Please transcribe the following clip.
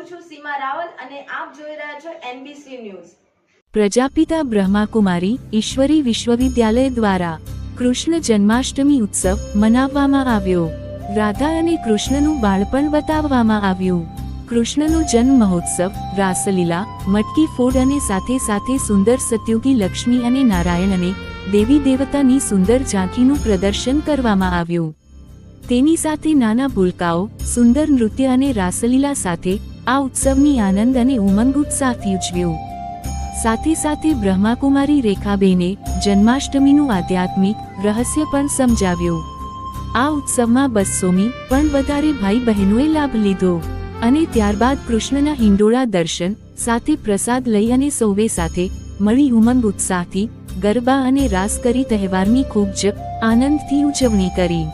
હું છું સીમા રાવલ અને આપ જોઈ રહ્યા છો NBC ન્યૂઝ। પ્રજાપિતા બ્રહ્માકુમારી ઈશ્વરી વિશ્વવિદ્યાલય દ્વારા કૃષ્ણ જન્માષ્ટમી ઉત્સવ મનાવવામાં આવ્યો। રાધા અને કૃષ્ણનું બાળપણ બતાવવામાં આવ્યું। કૃષ્ણનો જન્મ મહોત્સવ, રાસલીલા, મટકી ફોડ અને સાથે સાથે સુંદર સત્યુગી લક્ષ્મી અને નારાયણ અને દેવી દેવતાની સુંદર ઝાંખીનું પ્રદર્શન કરવામાં આવ્યું। તેની સાથે નાના ભૂલકાઓ સુંદર નૃત્ય અને રાસલીલા સાથે આ ઉત્સવની આનંદ અને ઉમંગ ઉત્સાહથી ઉજવ્યો। સાથે સાથે બ્રહ્માકુમારી રેખાબેને જન્માષ્ટમીનું આધ્યાત્મિક રહસ્ય પણ સમજાવ્યું। આ ઉત્સવમાં 200મી પણ વધારે ભાઈ બહેનોએ લાભ લીધો અને ત્યારબાદ કૃષ્ણના હિંડોળા દર્શન સાથે પ્રસાદ લઈ અને સૌએ સાથે મળી ઉમંગ ઉત્સાહથી ગરબા અને રાસ કરી તહેવારની ખૂબ જ આનંદથી ઉજવણી કરી।